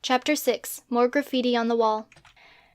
Chapter 6. More Graffiti on the Wall.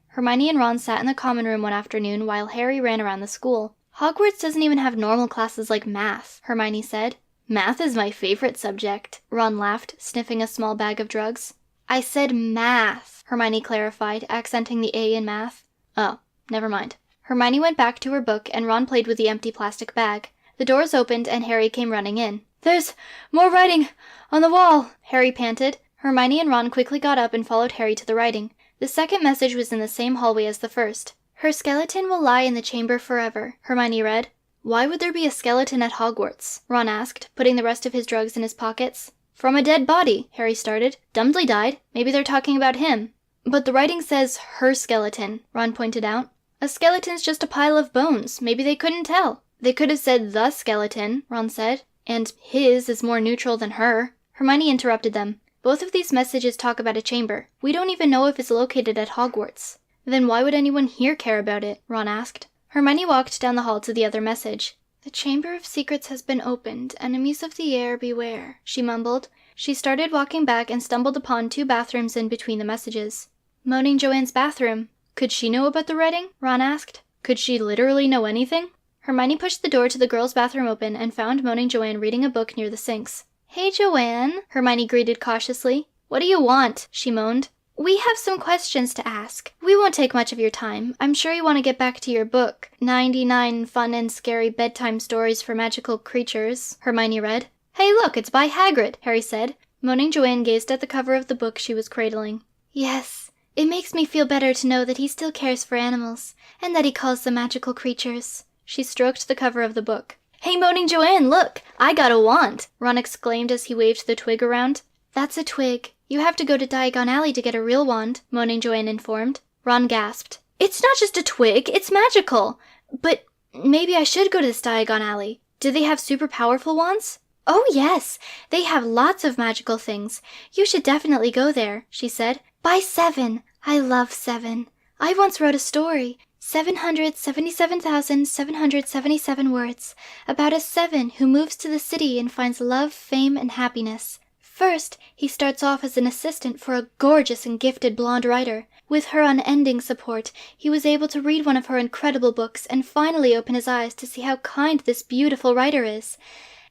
Hermione and Ron sat in the common room one afternoon while Harry ran around the school. Hogwarts doesn't even have normal classes like math, Hermione said. Math is my favorite subject, Ron laughed, sniffing a small bag of drugs. I said math, Hermione clarified, accenting the A in math. Oh, never mind. Hermione went back to her book and Ron played with the empty plastic bag. The doors opened and Harry came running in. There's more writing on the wall, Harry panted. Hermione and Ron quickly got up and followed Harry to the writing. The second message was in the same hallway as the first. Her skeleton will lie in the chamber forever, Hermione read. Why would there be a skeleton at Hogwarts? Ron asked, putting the rest of his drugs in his pockets. From a dead body, Harry started. Dudley died. Maybe they're talking about him. But the writing says her skeleton, Ron pointed out. A skeleton's just a pile of bones. Maybe they couldn't tell. They could have said the skeleton, Ron said. And his is more neutral than her. Hermione interrupted them. Both of these messages talk about a chamber. We don't even know if it's located at Hogwarts. Then why would anyone here care about it? Ron asked. Hermione walked down the hall to the other message. The Chamber of Secrets has been opened. Enemies of the air, beware, she mumbled. She started walking back and stumbled upon 2 bathrooms in between the messages. Moaning Joanne's bathroom. Could she know about the writing? Ron asked. Could she literally know anything? Hermione pushed the door to the girls' bathroom open and found Moaning Joanne reading a book near the sinks. Hey, Joanne, Hermione greeted cautiously. What do you want? She moaned. We have some questions to ask. We won't take much of your time. I'm sure you want to get back to your book. 99 Fun and Scary Bedtime Stories for Magical Creatures, Hermione read. Hey, look, it's by Hagrid, Harry said. Moaning Joanne gazed at the cover of the book she was cradling. Yes, it makes me feel better to know that he still cares for animals, and that he calls them magical creatures. She stroked the cover of the book. Hey, Moaning Joanne, look! I got a wand! Ron exclaimed as he waved the twig around. That's a twig. You have to go to Diagon Alley to get a real wand, Moaning Joanne informed. Ron gasped. It's not just a twig, it's magical! But maybe I should go to this Diagon Alley. Do they have super powerful wands? Oh yes, they have lots of magical things. You should definitely go there, she said. By 7. I love 7. I once wrote a story. 777,777 words, about a 7 who moves to the city and finds love, fame, and happiness. First, he starts off as an assistant for a gorgeous and gifted blonde writer. With her unending support, he was able to read one of her incredible books and finally open his eyes to see how kind this beautiful writer is.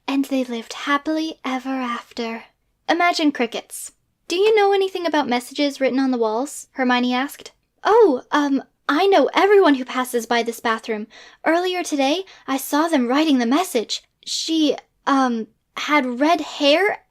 And they lived happily ever after. Imagine crickets. Do you know anything about messages written on the walls? Hermione asked. Oh, I know everyone who passes by this bathroom. Earlier today, I saw them writing the message. She, had red hair,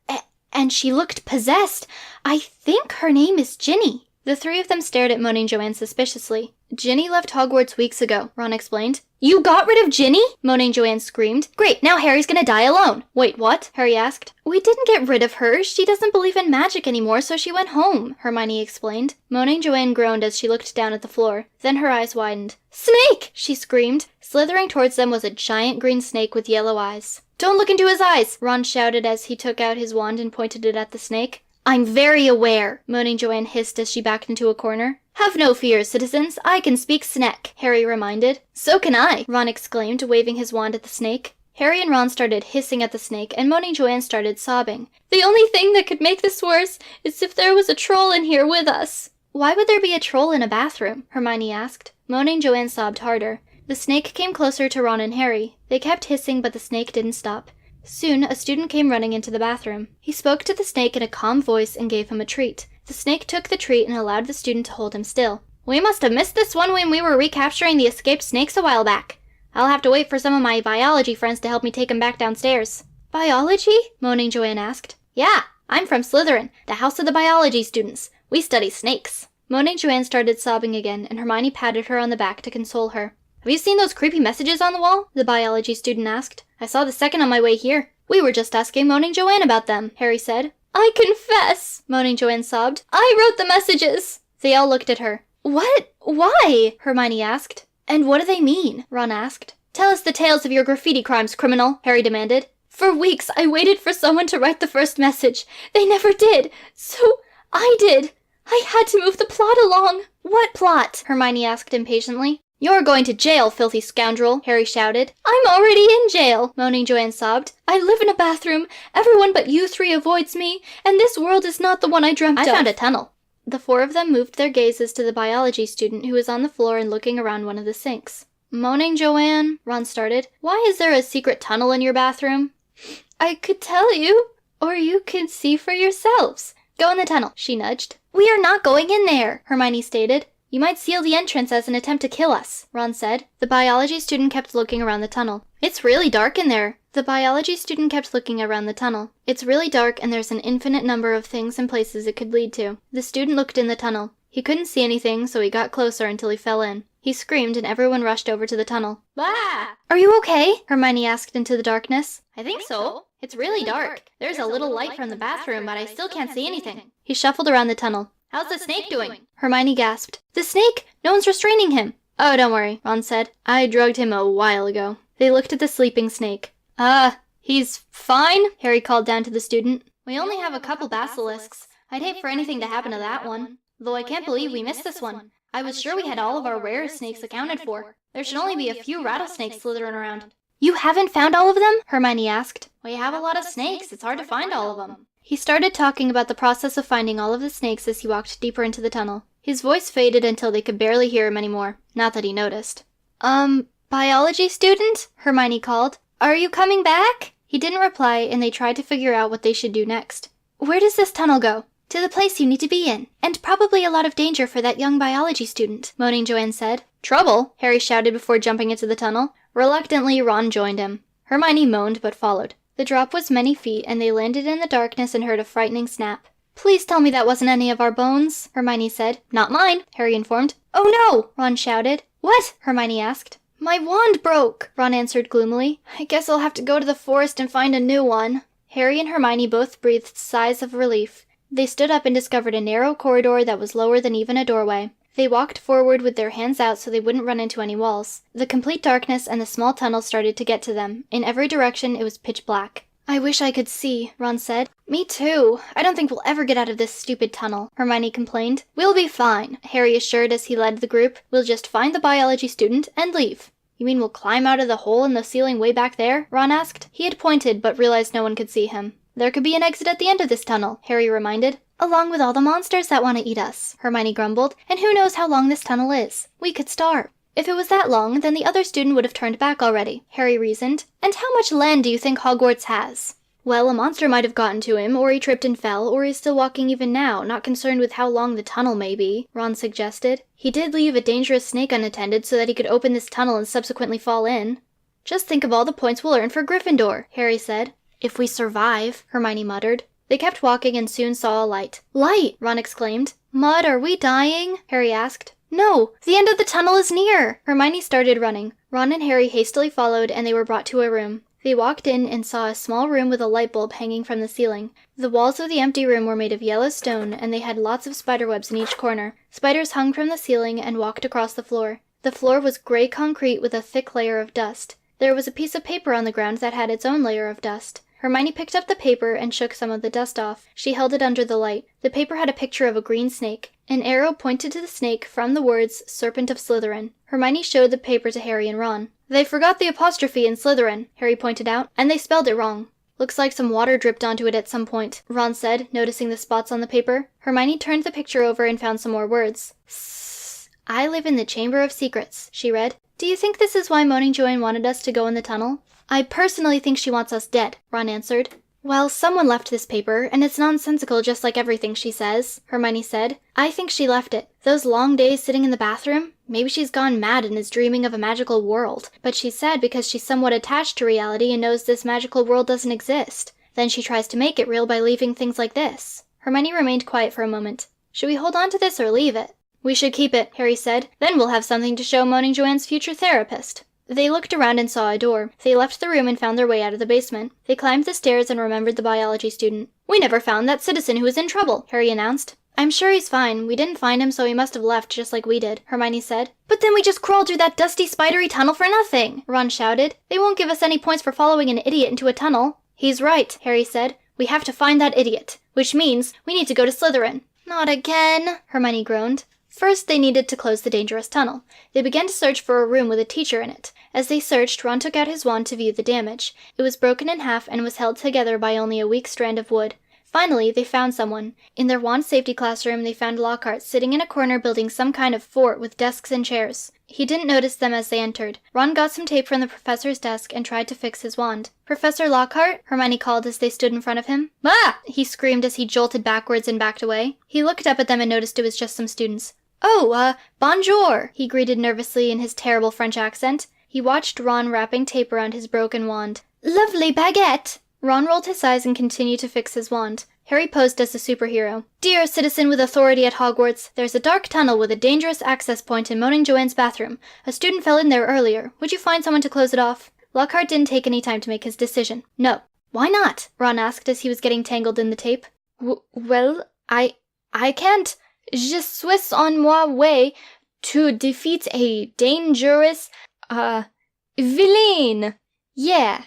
and she looked possessed. I think her name is Ginny. The 3 of them stared at Moaning Joanne suspiciously. Ginny left Hogwarts weeks ago, Ron explained. You got rid of Ginny? Moaning Joanne screamed. Great, now Harry's gonna die alone. Wait, what? Harry asked. We didn't get rid of her. She doesn't believe in magic anymore, so she went home, Hermione explained. Moaning Joanne groaned as she looked down at the floor. Then her eyes widened. Snake! She screamed. Slithering towards them was a giant green snake with yellow eyes. Don't look into his eyes, Ron shouted as he took out his wand and pointed it at the snake. I'm very aware, Moaning Joanne hissed as she backed into a corner. Have no fear, citizens. I can speak Sneck, Harry reminded. So can I, Ron exclaimed, waving his wand at the snake. Harry and Ron started hissing at the snake, and Moaning Joanne started sobbing. The only thing that could make this worse is if there was a troll in here with us. Why would there be a troll in a bathroom? Hermione asked. Moaning Joanne sobbed harder. The snake came closer to Ron and Harry. They kept hissing, but the snake didn't stop. Soon, a student came running into the bathroom. He spoke to the snake in a calm voice and gave him a treat. The snake took the treat and allowed the student to hold him still. We must have missed this one when we were recapturing the escaped snakes a while back. I'll have to wait for some of my biology friends to help me take him back downstairs. Biology? Moaning Joanne asked. Yeah, I'm from Slytherin, the house of the biology students. We study snakes. Moaning Joanne started sobbing again, and Hermione patted her on the back to console her. Have you seen those creepy messages on the wall? The biology student asked. I saw the second on my way here. We were just asking Moaning Joanne about them, Harry said. I confess, Moaning Joanne sobbed. I wrote the messages. They all looked at her. What? Why? Hermione asked. And what do they mean? Ron asked. Tell us the tales of your graffiti crimes, criminal, Harry demanded. For weeks, I waited for someone to write the first message. They never did. So I did. I had to move the plot along. What plot? Hermione asked impatiently. You're going to jail, filthy scoundrel, Harry shouted. I'm already in jail, Moaning Joanne sobbed. I live in a bathroom. Everyone but you 3 avoids me, and this world is not the one I dreamt of. I found a tunnel. The four of them moved their gazes to the biology student who was on the floor and looking around one of the sinks. "Moaning Joanne," Ron started, "why is there a secret tunnel in your bathroom?" "I could tell you, or you could see for yourselves." "Go in the tunnel," she nudged. "We are not going in there," Hermione stated. "You might seal the entrance as an attempt to kill us," Ron said. The biology student kept looking around the tunnel. "It's really dark in there." The biology student kept looking around the tunnel. "It's really dark and there's an infinite number of things and places it could lead to." The student looked in the tunnel. He couldn't see anything, so he got closer until he fell in. He screamed and everyone rushed over to the tunnel. "Ah! Are you okay?" Hermione asked into the darkness. "I think so. It's really dark. There's a little light from the bathroom, but I still can't see anything." He shuffled around the tunnel. "How's the snake doing?" Hermione gasped. "The snake? No one's restraining him." "Oh, don't worry," Ron said. "I drugged him a while ago." They looked at the sleeping snake. He's fine," Harry called down to the student. "We only have a couple basilisks. I'd hate for anything to happen to that one. Though I can't believe we missed this one. I was sure we had all of our rare snakes accounted for. There should only be a few rattlesnakes slithering around." "You haven't found all of them?" Hermione asked. "We have a lot of snakes. It's hard to find all of them." He started talking about the process of finding all of the snakes as he walked deeper into the tunnel. His voice faded until they could barely hear him anymore. Not that he noticed. Biology student?" Hermione called. "Are you coming back?" He didn't reply, and they tried to figure out what they should do next. "Where does this tunnel go?" "To the place you need to be in. And probably a lot of danger for that young biology student," Moaning Joanne said. "Trouble?" Harry shouted before jumping into the tunnel. Reluctantly, Ron joined him. Hermione moaned but followed. The drop was many feet, and they landed in the darkness and heard a frightening snap. "Please tell me that wasn't any of our bones," Hermione said. "Not mine," Harry informed. "Oh no!" Ron shouted. "What?" Hermione asked. "My wand broke," Ron answered gloomily. "I guess I'll have to go to the forest and find a new one." Harry and Hermione both breathed sighs of relief. They stood up and discovered a narrow corridor that was lower than even a doorway. They walked forward with their hands out so they wouldn't run into any walls. The complete darkness and the small tunnel started to get to them. In every direction it was pitch black. "I wish I could see," Ron said. "Me too. I don't think we'll ever get out of this stupid tunnel," Hermione complained. "We'll be fine," Harry assured as he led the group. "We'll just find the biology student and leave." "You mean we'll climb out of the hole in the ceiling way back there?" Ron asked. He had pointed but realized no one could see him. "There could be an exit at the end of this tunnel," Harry reminded. "Along with all the monsters that want to eat us," Hermione grumbled. "And who knows how long this tunnel is? We could starve." "If it was that long, then the other student would have turned back already," Harry reasoned. "And how much land do you think Hogwarts has?" "Well, a monster might have gotten to him, or he tripped and fell, or he's still walking even now, not concerned with how long the tunnel may be," Ron suggested. "He did leave a dangerous snake unattended so that he could open this tunnel and subsequently fall in." "Just think of all the points we'll earn for Gryffindor," Harry said. "If we survive," Hermione muttered. They kept walking and soon saw a light. "Light!" Ron exclaimed. "Mud, are we dying?" Harry asked. "No! The end of the tunnel is near!" Hermione started running. Ron and Harry hastily followed, and they were brought to a room. They walked in and saw a small room with a light bulb hanging from the ceiling. The walls of the empty room were made of yellow stone, and they had lots of spiderwebs in each corner. Spiders hung from the ceiling and walked across the floor. The floor was gray concrete with a thick layer of dust. There was a piece of paper on the ground that had its own layer of dust. Hermione picked up the paper and shook some of the dust off. She held it under the light. The paper had a picture of a green snake. An arrow pointed to the snake from the words, "Serpent of Slytherin." Hermione showed the paper to Harry and Ron. "They forgot the apostrophe in Slytherin," Harry pointed out, "and they spelled it wrong." "Looks like some water dripped onto it at some point," Ron said, noticing the spots on the paper. Hermione turned the picture over and found some more words. "I live in the Chamber of Secrets," she read. "Do you think this is why Moaning Joanne wanted us to go in the tunnel?" "I personally think she wants us dead," Ron answered. "Well, someone left this paper, and it's nonsensical just like everything she says," Hermione said. "I think she left it. Those long days sitting in the bathroom? Maybe she's gone mad and is dreaming of a magical world. But she's sad because she's somewhat attached to reality and knows this magical world doesn't exist. Then she tries to make it real by leaving things like this." Hermione remained quiet for a moment. "Should we hold on to this or leave it?" "We should keep it," Harry said. "Then we'll have something to show Moaning Joanne's future therapist." They looked around and saw a door. They left the room and found their way out of the basement. They climbed the stairs and remembered the biology student. "We never found that citizen who was in trouble," Harry announced. "I'm sure he's fine. We didn't find him, so he must have left just like we did," Hermione said. "But then we just crawled through that dusty, spidery tunnel for nothing!" Ron shouted. "They won't give us any points for following an idiot into a tunnel." "He's right," Harry said. "We have to find that idiot. Which means we need to go to Slytherin." "Not again," Hermione groaned. First, they needed to close the dangerous tunnel. They began to search for a room with a teacher in it. As they searched, Ron took out his wand to view the damage. It was broken in half and was held together by only a weak strand of wood. Finally, they found someone. In their wand safety classroom, they found Lockhart sitting in a corner building some kind of fort with desks and chairs. He didn't notice them as they entered. Ron got some tape from the professor's desk and tried to fix his wand. "Professor Lockhart?" Hermione called as they stood in front of him. "Ah!" he screamed as he jolted backwards and backed away. He looked up at them and noticed it was just some students. "Oh, bonjour," he greeted nervously in his terrible French accent. He watched Ron wrapping tape around his broken wand. "Lovely baguette!" Ron rolled his eyes and continued to fix his wand. Harry posed as a superhero. "Dear citizen with authority at Hogwarts, there's a dark tunnel with a dangerous access point in Moaning Joanne's bathroom. A student fell in there earlier. Would you find someone to close it off?" Lockhart didn't take any time to make his decision. "No." "Why not?" Ron asked as he was getting tangled in the tape. Well, I can't. Je suis on moi way to defeat a dangerous, villain. Yeah.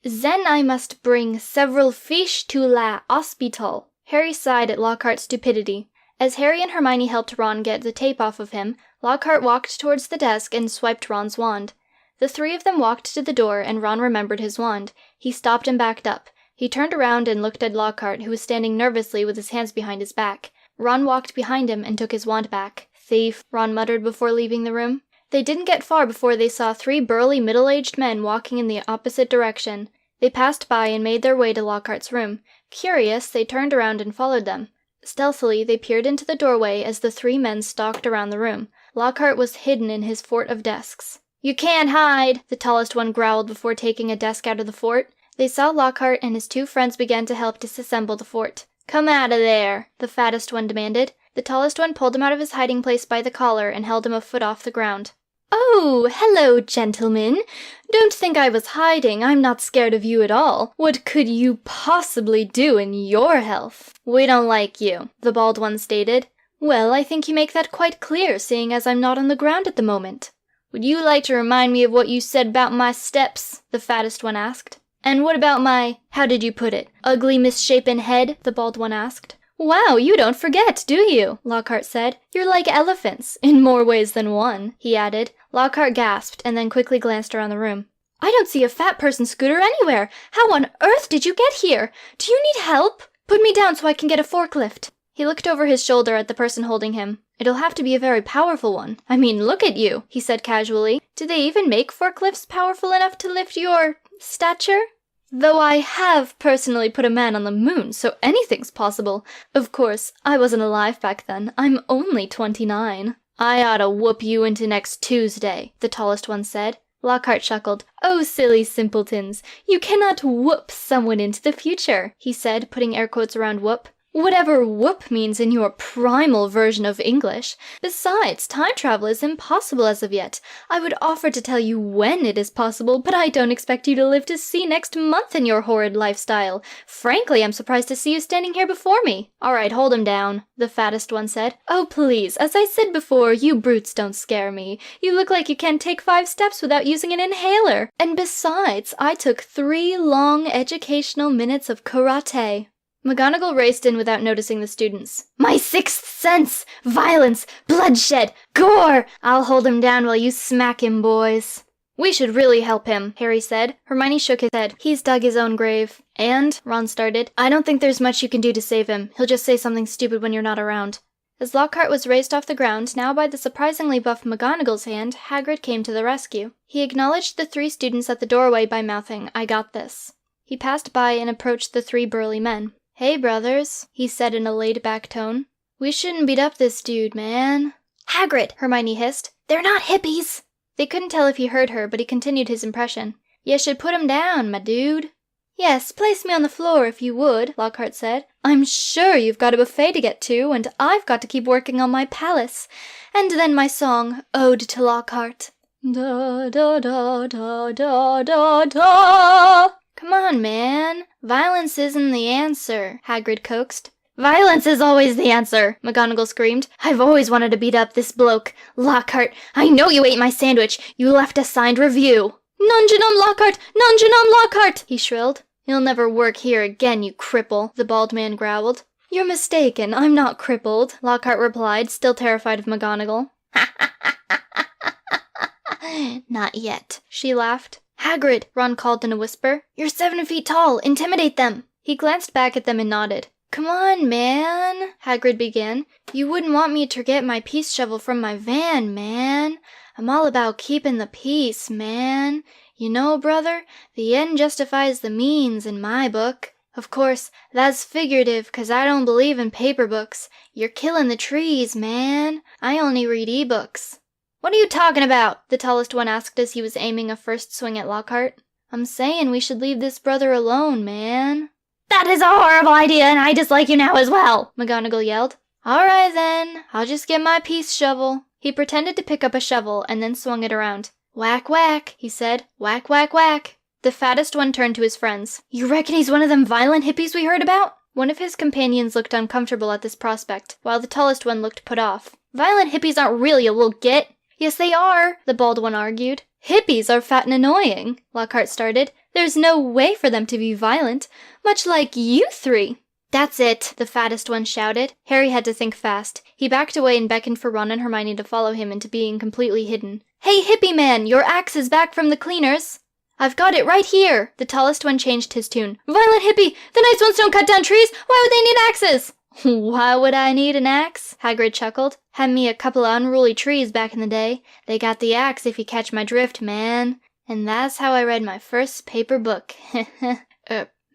Then I must bring several fish to la hospital." Harry sighed at Lockhart's stupidity. As Harry and Hermione helped Ron get the tape off of him, Lockhart walked towards the desk and swiped Ron's wand. The three of them walked to the door, and Ron remembered his wand. He stopped and backed up. He turned around and looked at Lockhart, who was standing nervously with his hands behind his back. Ron walked behind him and took his wand back. "Thief," Ron muttered before leaving the room. They didn't get far before they saw three burly, middle-aged men walking in the opposite direction. They passed by and made their way to Lockhart's room. Curious, they turned around and followed them. Stealthily, they peered into the doorway as the three men stalked around the room. Lockhart was hidden in his fort of desks. "You can't hide," the tallest one growled before taking a desk out of the fort. They saw Lockhart and his two friends began to help disassemble the fort. "Come out of there," the fattest one demanded. The tallest one pulled him out of his hiding place by the collar and held him a foot off the ground. "Oh, hello, gentlemen. Don't think I was hiding. I'm not scared of you at all. What could you possibly do in your health?" "We don't like you," the bald one stated. "Well, I think you make that quite clear, seeing as I'm not on the ground at the moment." "Would you like to remind me of what you said about my steps?" the fattest one asked. "And what about my, how did you put it, ugly misshapen head?" the bald one asked. "Wow, you don't forget, do you?" Lockhart said. "You're like elephants, in more ways than one," he added. Lockhart gasped, and then quickly glanced around the room. "I don't see a fat person scooter anywhere. How on earth did you get here? Do you need help? Put me down so I can get a forklift." He looked over his shoulder at the person holding him. "It'll have to be a very powerful one. I mean, look at you," he said casually. "Do they even make forklifts powerful enough to lift your stature? Though I have personally put a man on the moon, so anything's possible. Of course, I wasn't alive back then. I'm only 29. "I oughta whoop you into next Tuesday," the tallest one said. Lockhart chuckled. "Oh, silly simpletons. You cannot whoop someone into the future," he said, putting air quotes around whoop. "Whatever whoop means in your primal version of English. Besides, time travel is impossible as of yet. I would offer to tell you when it is possible, but I don't expect you to live to see next month in your horrid lifestyle. Frankly, I'm surprised to see you standing here before me." "All right, hold him down," the fattest one said. "Oh, please, as I said before, you brutes don't scare me. You look like you can't take 5 steps without using an inhaler. And besides, I took 3 long educational minutes of karate." McGonagall raced in without noticing the students. "My sixth sense! Violence! Bloodshed! Gore! I'll hold him down while you smack him, boys." "We should really help him," Harry said. Hermione shook his head. "He's dug his own grave." "And," Ron started, "I don't think there's much you can do to save him. He'll just say something stupid when you're not around." As Lockhart was raised off the ground, now by the surprisingly buff McGonagall's hand, Hagrid came to the rescue. He acknowledged the 3 students at the doorway by mouthing, "I got this." He passed by and approached the 3 burly men. "Hey, brothers," he said in a laid-back tone. "We shouldn't beat up this dude, man." "Hagrid," Hermione hissed. "They're not hippies." They couldn't tell if he heard her, but he continued his impression. "You should put him down, my dude." "Yes, place me on the floor if you would," Lockhart said. "I'm sure you've got a buffet to get to, and I've got to keep working on my palace. And then my song, Ode to Lockhart. Da da da da da da da. "Come on, man. Violence isn't the answer," Hagrid coaxed. "Violence is always the answer," McGonagall screamed. "I've always wanted to beat up this bloke. Lockhart, I know you ate my sandwich. You left a signed review." "Nongenum Lockhart! Nongenum Lockhart!" he shrilled. "You'll never work here again, you cripple," the bald man growled. "You're mistaken. I'm not crippled," Lockhart replied, still terrified of McGonagall. "Not yet," she laughed. "Hagrid," Ron called in a whisper. "You're 7 feet tall. Intimidate them." He glanced back at them and nodded. Come on, man, Hagrid began. You wouldn't want me to get my peace shovel from my van, man. I'm all about keeping the peace, man. You know, brother, the end justifies the means in my book. Of course, that's figurative, 'cause I don't believe in paper books. You're killing the trees, man. I only read e-books. What are you talking about? The tallest one asked as he was aiming a first swing at Lockhart. I'm saying we should leave this brother alone, man. That is a horrible idea, and I dislike you now as well, McGonagall yelled. All right, then. I'll just get my peace shovel. He pretended to pick up a shovel and then swung it around. Whack, whack, he said. Whack, whack, whack. The fattest one turned to his friends. You reckon he's one of them violent hippies we heard about? One of his companions looked uncomfortable at this prospect, while the tallest one looked put off. Violent hippies aren't really a little git. Yes, they are, the bald one argued. Hippies are fat and annoying, Lockhart started. There's no way for them to be violent, much like you three. That's it, the fattest one shouted. Harry had to think fast. He backed away and beckoned for Ron and Hermione to follow him into being completely hidden. Hey, hippie man, your axe is back from the cleaners. I've got it right here. The tallest one changed his tune. Violent hippie! The nice ones don't cut down trees! Why would they need axes? Why would I need an axe? Hagrid chuckled. Had me a couple of unruly trees back in the day. They got the axe if you catch my drift, man. And that's how I read my first paper book.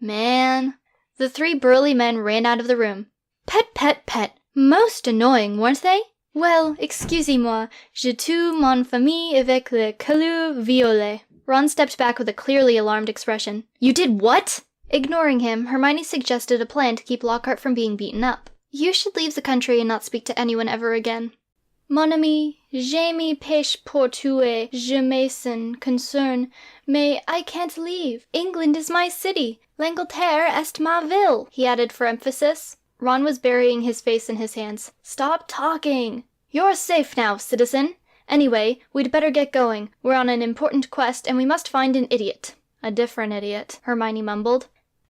Man. The three burly men ran out of the room. Pet, pet, pet. Most annoying, weren't they? Well, excusez-moi. Je tue mon famille avec le couleur violet. Ron stepped back with a clearly alarmed expression. You did what? Ignoring him, Hermione suggested a plan to keep Lockhart from being beaten up. You should leave the country and not speak to anyone ever again. Mon ami, je me pêche pour tuer, je me sens concern, mais I can't leave. England is my city. L'Angleterre est ma ville, he added for emphasis. Ron was burying his face in his hands. Stop talking. You're safe now, citizen. Anyway, we'd better get going. We're on an important quest, and we must find an idiot. A different idiot, Hermione mumbled.